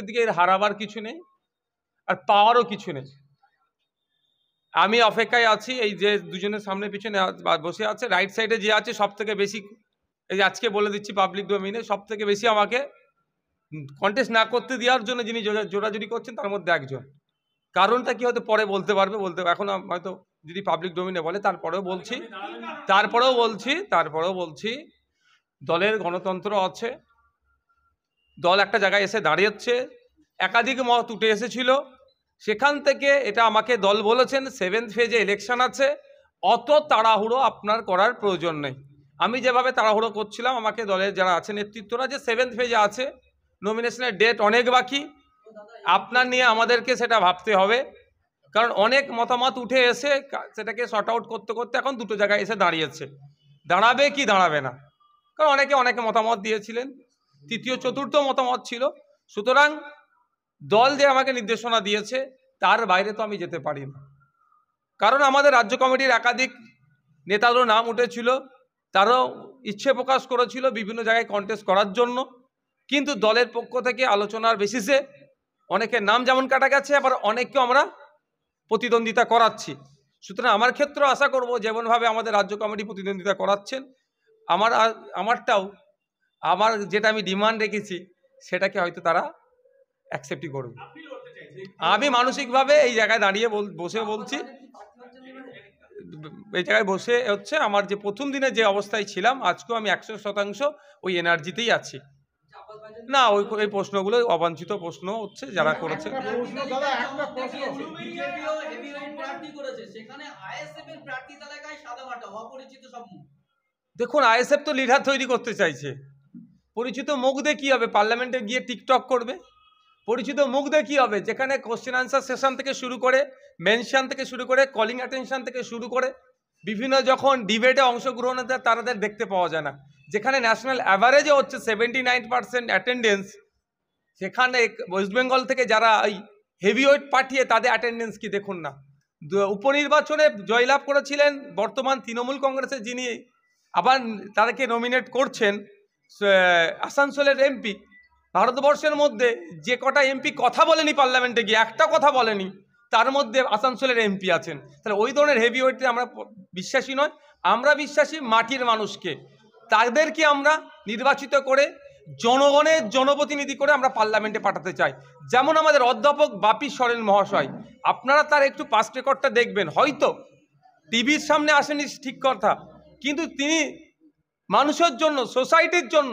দিকে এর হারাবার কিছু নেই আর পাওয়ারও কিছু নেই। আমি অপেক্ষায় আছি, এই যে দুজনের সামনে পিছনে বসে আছে, রাইট সাইডে যে আছে সব থেকে বেশি, এই যে আজকে বলে দিচ্ছি পাবলিক ডোমেইনে, সব থেকে বেশি আমাকে কন্টেস্ট না করতে দেওয়ার জন্য যিনি জোরাজুরি করছেন তার মধ্যে একজন। কারণটা কি হয়তো পরে বলতে পারবে, এখন হয়তো যদি পাবলিক ডোমেইনে বলে তারপরেও বলছি দলের গণতন্ত্র আছে, দল একটা জায়গায় এসে দাঁড়িয়েছে, একাধিক মত উঠে এসেছিল, সেখান থেকে এটা আমাকে দল বলেছেন 7th ফেজে ইলেকশন আছে, অত তাড়াহুড়ো আপনার করার প্রয়োজন নেই। আমি যেভাবে তাড়াহুড়ো করছিলাম, আমাকে দলের যারা আছে নেতৃত্বরা যে 7th ফেজে আছে, নমিনেশনের ডেট অনেক বাকি, আপনার নিয়ে আমাদেরকে সেটা ভাবতে হবে, কারণ অনেক মতামত উঠে এসে সেটাকে শর্ট আউট করতে করতে এখন দুটো জায়গায় এসে দাঁড়িয়েছে, দাঁড়াবে কি দাঁড়াবে না, কারণ অনেকে মতামত দিয়েছিলেন, তৃতীয় চতুর্থ মতামত ছিল। সুতরাং দল যে আমাকে নির্দেশনা দিয়েছে তার বাইরে তো আমি যেতে পারি না, কারণ আমাদের রাজ্য কমিটির একাধিক নেতাদেরও নাম উঠেছিল, তারাও ইচ্ছে প্রকাশ করেছিল বিভিন্ন জায়গায় কন্টেস্ট করার জন্য, কিন্তু দলের পক্ষ থেকে আলোচনার বেসিসে অনেকের নাম যেমন কাটা গেছে, আবার অনেককেও আমরা প্রতিদ্বন্দ্বিতা করাচ্ছি। সুতরাং আমার ক্ষেত্রেও আশা করব যেমনভাবে আমাদের রাজ্য কমিটি প্রতিদ্বন্দ্বিতা করাচ্ছেন, আমার যেটা আমি ডিমান্ড রেখেছি সেটাকে হয়তো তারা অ্যাকসেপ্টই করবে। আমি মানসিকভাবে এই জায়গায় দাঁড়িয়ে বসে বলছি, এই জায়গায় বসে হচ্ছে আমার যে প্রথম দিনে যে অবস্থায় ছিলাম, আজকেও আমি 100% ওই এনার্জিতেই আছি। না, ওই প্রশ্নগুলো অবাঞ্ছিত প্রশ্ন হচ্ছে যারা করেছে। দেখুন, আইএসএফ তো লিডার তৈরি করতে চাইছে, পরিচিত মুখ দিয়ে কি হবে? পার্লামেন্টে গিয়ে টিকটক করবে? পরিচিত মুখ দিয়ে কি হবে? যেখানে কোশ্চেন আনসার সেশন থেকে শুরু করে, মেনশন থেকে শুরু করে, কলিং অ্যাটেনশন থেকে শুরু করে বিভিন্ন যখন ডিবেটে অংশগ্রহণ হতে তাদের দেখতে পাওয়া যায় না, যেখানে ন্যাশনাল অ্যাভারেজে হচ্ছে 79% অ্যাটেন্ডেন্স, সেখানে ওয়েস্ট বেঙ্গল থেকে যারা ওই হেভিওয়েট পাঠিয়ে তাদের অ্যাটেন্ডেন্স কি দেখুন না। উপনির্বাচনে জয়লাভ করেছিলেন বর্তমান তৃণমূল কংগ্রেসের যিনি আবার তাদেরকে নমিনেট করছেন, আসানসোলের এমপি, ভারতবর্ষের মধ্যে যে কটা এমপি কথা বলেনি পার্লামেন্টে গিয়ে, একটা কথা বলেনি, তার মধ্যে আসানসোলের এমপি আছেন। তাহলে ওই ধরনের হেভিওয়েটে আমরা বিশ্বাসী নয়, আমরা বিশ্বাসী মাটির মানুষকে, তাদেরকে আমরা নির্বাচিত করে জনগণের জনপ্রতিনিধি করে আমরা পার্লামেন্টে পাঠাতে চাই। যেমন আমাদের অধ্যাপক বাপি সরেন মহাশয়, আপনারা তার একটু পাস্ট রেকর্ডটা দেখবেন, হয়তো টিভির সামনে আসেনি ঠিক কথা, কিন্তু তিনি মানুষের জন্য, সোসাইটির জন্য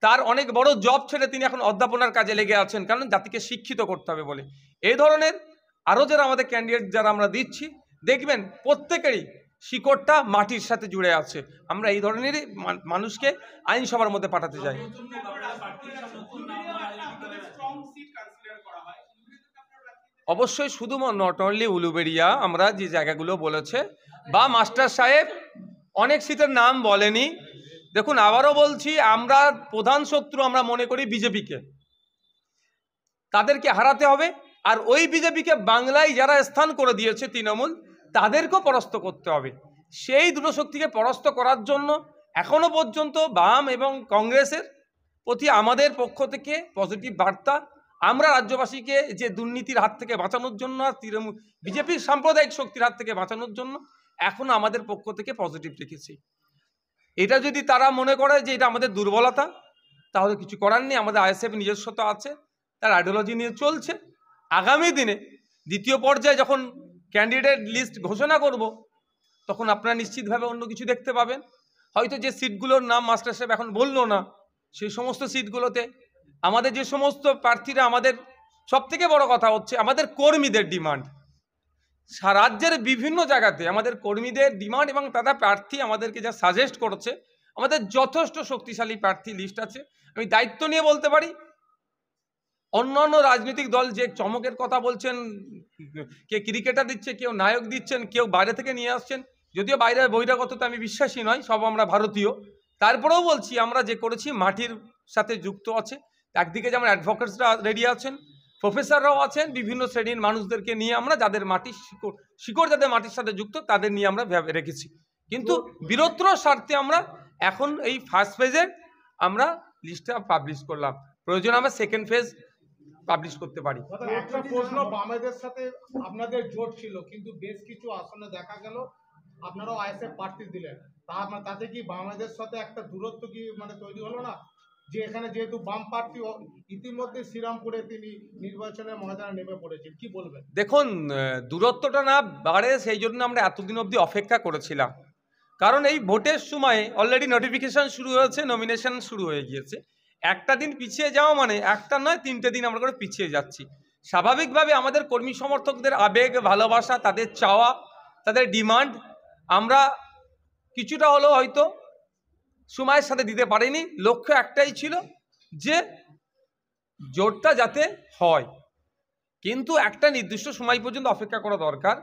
তার অনেক বড় জব ছেড়ে তিনি এখন অধ্যাপনার কাজে লেগে আছেন, কারণ জাতিকে শিক্ষিত করতে হবে বলে। এই ধরনের আরও যারা আমাদের ক্যান্ডিডেট যারা আমরা দিচ্ছি, দেখবেন প্রত্যেকেরই শিকড়টা মাটির সাথে জুড়ে আছে। আমরা এই ধরনেরই মানুষকে আইনসভার মধ্যে পাঠাতে চাই। অবশ্যই শুধু নট অনলি উলুবেড়িয়া, আমরা যে জায়গাগুলো বলেছে বা মাস্টার সাহেব অনেক সিটের নাম বলেনি। দেখুন, আবারও বলছি, আমরা প্রধান শত্রু আমরা মনে করি বিজেপিকে, তাদেরকে হারাতে হবে, আর ওই বিজেপিকে বাংলায় যারা স্থান করে দিয়েছে তৃণমূল, তাদেরকেও পরাস্ত করতে হবে। সেই দুটো শক্তিকে পরাস্ত করার জন্য এখনো পর্যন্ত বাম এবং কংগ্রেসের প্রতি আমাদের পক্ষ থেকে পজিটিভ বার্তা। আমরা রাজ্যবাসীকে যে দুর্নীতির হাত থেকে বাঁচানোর জন্য আর তৃণমূল বিজেপির সাম্প্রদায়িক শক্তির হাত থেকে বাঁচানোর জন্য এখনো আমাদের পক্ষ থেকে পজিটিভ রেখেছি। এটা যদি তারা মনে করে যে এটা আমাদের দুর্বলতা, তাহলে কিছু করার নেই। আমাদের আইএসএফ নিজস্বতা আছে, তার আইডিওলজি নিয়ে চলছে। আগামী দিনে দ্বিতীয় পর্যায়ে যখন ক্যান্ডিডেট লিস্ট ঘোষণা করব, তখন আপনারা নিশ্চিতভাবে অন্য কিছু দেখতে পাবেন। হয়তো যে সিটগুলোর নাম মাস্টার সাহেব এখন বললো না, সেই সমস্ত সিটগুলোতে আমাদের যে সমস্ত প্রার্থীরা, আমাদের সবথেকে বড় কথা হচ্ছে আমাদের কর্মীদের ডিমান্ড। রাজ্যের বিভিন্ন জায়গাতে আমাদের কর্মীদের ডিমান্ড এবং তারা প্রার্থী আমাদেরকে যা সাজেস্ট করছে, আমাদের যথেষ্ট শক্তিশালী প্রার্থী লিস্ট আছে। আমি দায়িত্ব নিয়ে বলতে পারি, অন্যান্য রাজনৈতিক দল যে চমকের কথা বলছেন, কে ক্রিকেটার দিচ্ছে, কেউ নায়ক দিচ্ছেন, কেউ বাইরে থেকে নিয়ে আসছেন, যদিও বাইরে বহিরাগততে আমি বিশ্বাসী নয়, সব আমরা ভারতীয়, তারপরেও বলছি আমরা যে করেছি মাটির সাথে যুক্ত আছে। একদিকে যেমন অ্যাডভোকেটসরা রেডি আছেন, প্রফেসররাও আছেন, বিভিন্ন শ্রেণীর মানুষদেরকে নিয়ে আমরা যাদের মাটির শিকড় যাদের মাটির সাথে যুক্ত তাদের নিয়ে আমরা রেখেছি। কিন্তু বীরত্ব স্বার্থে আমরা এখন এই ফার্স্ট ফেজের আমরা লিস্টটা পাবলিশ করলাম, প্রয়োজন আমরা সেকেন্ড ফেজ পাবলিশ করতে পারি। একটা প্রশ্ন, বামেদের সাথে আপনাদের জোট ছিল, কিন্তু বেশ কিছু আসনে দেখা গেল আপনারাও আইএসএফ প্রার্থী দিলেন, তাতে কি বামেদের সাথে একটা দূরত্ব কি মানে তৈরি হলো না? যে এখানে যেহেতু বাম প্রার্থী ইতিমধ্যে শ্রীরামপুরে তিনি নির্বাচনের ময়দানে নেমে পড়েছেন, কি বলবেন? দেখুন, দূরত্বটা না বাড়ে সেই জন্য আমরা এতদিন অবধি অপেক্ষা করেছিলাম, কারণ এই ভোটের সময় অলরেডি নোটিফিকেশন শুরু হয়েছে, নমিনেশন শুরু হয়ে গিয়েছে। একটা দিন পিছিয়ে যাওয়া মানে একটা নয় 3টে দিন আমরা করে পিছিয়ে যাচ্ছি। স্বাভাবিকভাবে আমাদের কর্মী সমর্থকদের আবেগ, ভালোবাসা, তাদের চাওয়া, তাদের ডিমান্ড আমরা কিছুটা হলেও হয়তো সময়ের সাথে দিতে পারিনি। লক্ষ্য একটাই ছিল যে জোটটা যাতে হয়, কিন্তু একটা নির্দিষ্ট সময় পর্যন্ত অপেক্ষা করা দরকার।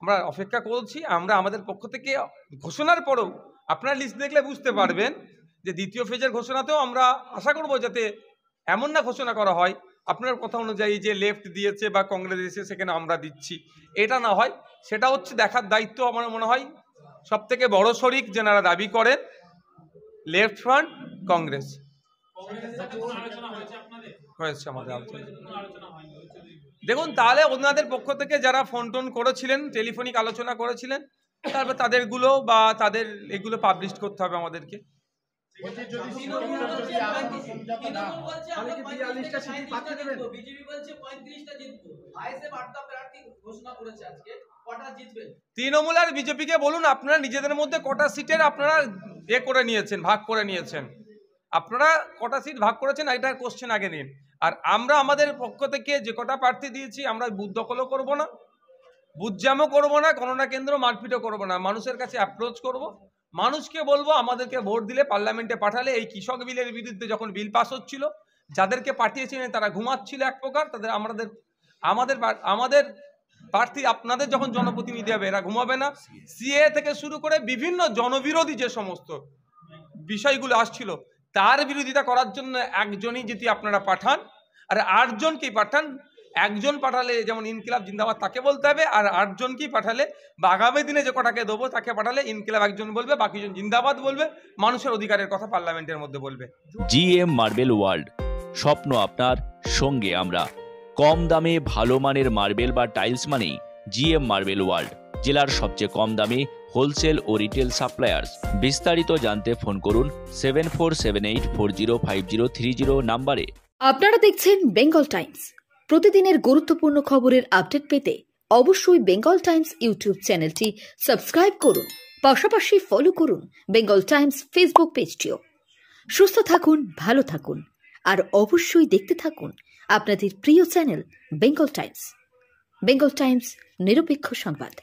আমরা অপেক্ষা করছি। আমরা আমাদের পক্ষ থেকে ঘোষণার পরেও আপনারা লিস্ট দেখলে বুঝতে পারবেন যে দ্বিতীয় ফেজের ঘোষণাতেও আমরা আশা করব যাতে এমন না ঘোষণা করা হয় আপনার কথা অনুযায়ী যে লেফট দিয়েছে বা কংগ্রেস দিয়েছে সেখানে আমরা দিচ্ছি, এটা না হয়। সেটা হচ্ছে দেখার দায়িত্ব আমার মনে হয় সব থেকে বড় শরিক যেনারা দাবি করেন লেফট ফ্রন্ট কংগ্রেস। হয়েছে আমাদের আলোচনা। দেখুন, তাহলে ওনাদের পক্ষ থেকে যারা ফোন টোন করেছিলেন, টেলিফোনিক আলোচনা করেছিলেন, তারপর তাদেরগুলো বা তাদের এগুলো পাবলিশ করতে হবে আমাদেরকে। তৃণমূল আর বিজেপিকে বলুন আপনারা নিজেদের মধ্যে কটা সিটের আপনারা করে নিয়েছেন, ভাগ করে নিয়েছেন, আপনারা কটা সিট ভাগ করেছেন এটার কোশ্চেন আগে নিন। আর আমরা আমাদের পক্ষ থেকে যে কটা প্রার্থী দিয়েছি আমরা বুথ দখলও করবো না, বুথ জ্যামও করবো না, গণনা কেন্দ্র মারপিটও করবো না, মানুষের কাছে অ্যাপ্রোচ করব, মানুষকে বলবো আমাদেরকে ভোট দিলে পার্লামেন্টে পাঠালে। এই কৃষক বিলের বিরুদ্ধে যখন বিল পাস হচ্ছিল, যাদেরকে পাঠিয়েছিলেন তারা ঘুমাচ্ছিল এক প্রকার, তাদের আমাদের প্রার্থী আপনাদের যখন জনপ্রতিনিধি হবে এরা ঘুমাবে না। সিএ থেকে শুরু করে বিভিন্ন জনবিরোধী যে সমস্ত বিষয়গুলো আসছিল তার বিরোধিতা করার জন্য একজনই যদি আপনারা পাঠান, আর 8 জনকেই পাঠান, একজন পাঠালে যেমন ইনকিলাব জিন্দাবাদ তাকে বলতে হবে, আর 8 জনকেই পাঠালে বা আগামী দিনে যে কটাকে দেবো তাকে পাঠালে ইনকিলাব একজন বলবে, বাকিজন জিন্দাবাদ বলবে, মানুষের অধিকারের কথা পার্লামেন্টের মধ্যে বলবে। জিএম মার্বেল ওয়ার্ল্ড, স্বপ্ন আপনার, সঙ্গে আমরা। কম দামে ভালো মানের মার্বেল বা টাইলস মানেই জিএম মার্বেল ওয়ার্ল্ড, জেলার সবচেয়ে কম দামে হোলসেল ও রিটেল সাপ্লায়ার্স। বিস্তারিত জানতে ফোন করুন 7478405030 নাম্বারে। আপনারা দেখছেন বেঙ্গল টাইমস। প্রতিদিনের গুরুত্বপূর্ণ খবরের আপডেট পেতে অবশ্যই বেঙ্গল টাইমস ইউটিউব চ্যানেলটি সাবস্ক্রাইব করুন, পাশাপাশি ফলো করুন বেঙ্গল টাইমস ফেসবুক পেজটিও। সুস্থ থাকুন, ভালো থাকুন, আর অবশ্যই দেখতে থাকুন আপনাদের প্রিয় channel Bengal Times. Bengal Times, নিরপেক্ষ সংবাদ।